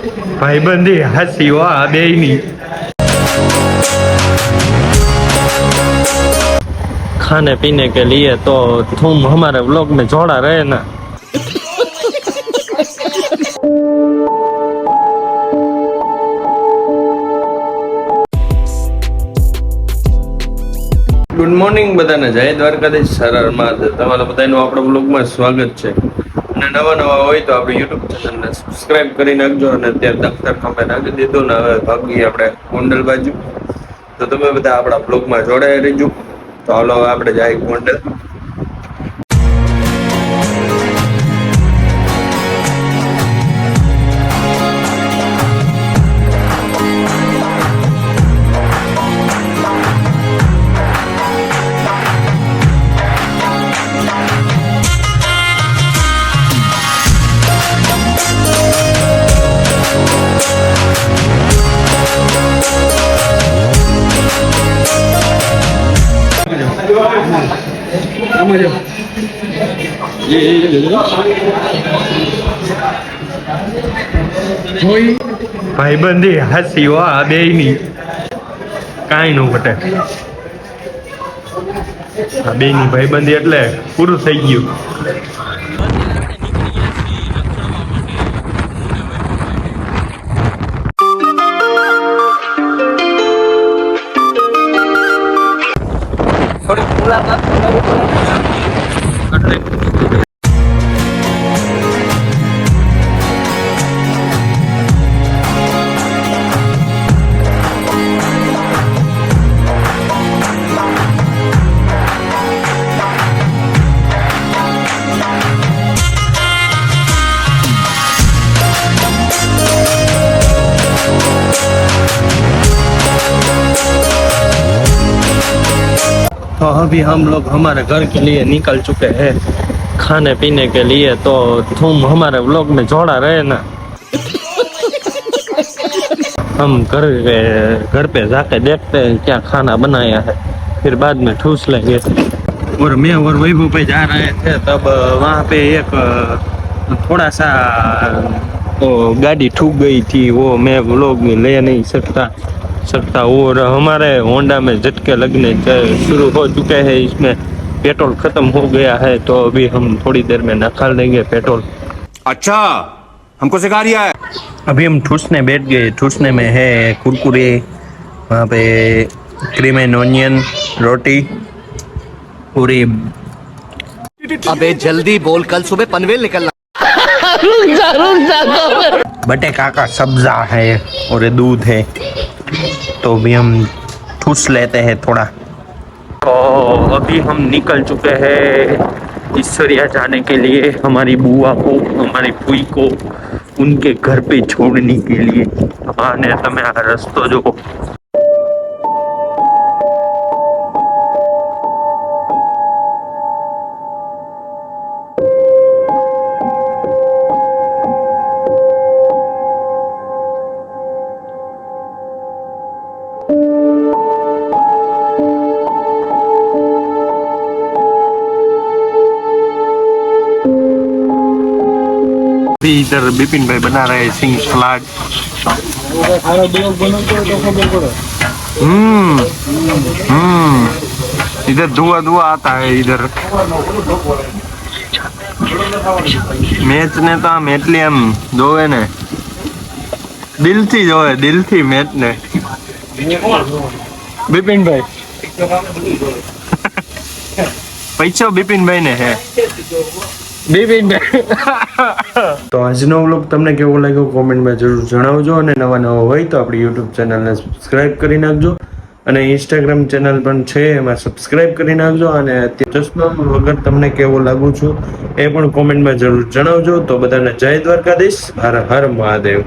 भाईबंदी हंसी हो आ बेनी खाने पीने के लिए तो तुम हमारे व्लॉग में जोड़ा रहे ना। ગુડ મોર્નિંગ બધાને, જય દ્વારકાધીશ, સરળ મહાદેવ. તમારા બધાનું આપણા બ્લોગમાં સ્વાગત છે. અને નવા હોય તો આપણે યુટ્યુબ ચેનલને સબસ્ક્રાઇબ કરી નાખજો. અને અત્યારે દફતર ખંભે નાખી દીધું ને હવે ભાગીએ આપણે ગોંડલ બાજુ. તો તમે બધા આપણા બ્લોગમાં જોડાઈ રહેજો. તો હાલો હવે આપણે જાય ગોંડલ. ભાઈબંધી હસી હો આ બેની કાંઈ નું ઘટે. આ બેની ભાઈબંધી એટલે પૂરું થઈ ગયું. तो अभी हम लोग हमारे घर के लिए निकल चुके हैं खाने पीने के लिए. तो तुम हमारे व्लॉग में जोड़ा रहे ना. हम घर पे जाके देखते हैं क्या खाना बनाया है, फिर बाद में ठूस लेंगे. और मैं और वैभव पे जा रहे थे तब वहाँ पे एक थोड़ा सा वो गाड़ी ठूक गई थी. वो मैं व्लॉग में ले नहीं सकता. और हमारे होंडा में झटके लगने शुरू हो चुके हैं. इसमें पेट्रोल खत्म हो गया है तो अभी हम थोड़ी देर में निकाल देंगे पेट्रोल. अच्छा, हमको सिखा रिया है. अभी हम ठूसने बैठ गए. ठूसने में है कुरकुरे, वहाँ पे क्रीम एंड ऑनियन, रोटी, पूरी. अबे जल्दी बोल, कल सुबह पनवेल निकलना. बटेका का सब्जा है और दूध है. तो अभी हम ठूस लेते हैं थोड़ा. तो अभी हम निकल चुके हैं ईश्वरिया जाने के लिए. हमारी बुआ को, हमारी फूई को उनके घर पे छोड़ने के लिए. आने तमे आ रस्तो जो इधर बिपिन भाई बना रहे हैं सिंग सलाद. इधर धुआं आता है. इधर मैच ने तो आम एटली आम जोवे ने दिल थी जोवे, दिल थी मैच ने. बिपिन भाई पैसा बिपिन भाई ने है. તો આજનો વ્લોગ તમને કેવો લાગ્યો કોમેન્ટમાં જરૂર જણાવજો. અને નવા હોય તો આપણી યુટ્યુબ ચેનલને સબસ્ક્રાઇબ કરી નાખજો. અને ઇન્સ્ટાગ્રામ ચેનલ પણ છે, એમાં સબસ્ક્રાઇબ કરી નાખજો. અને ચશ્મા વગર તમને કેવો લાગુ છું એ પણ કોમેન્ટમાં જરૂર જણાવજો. તો બધાને જય દ્વારકાધીશ, હર હર મહાદેવ.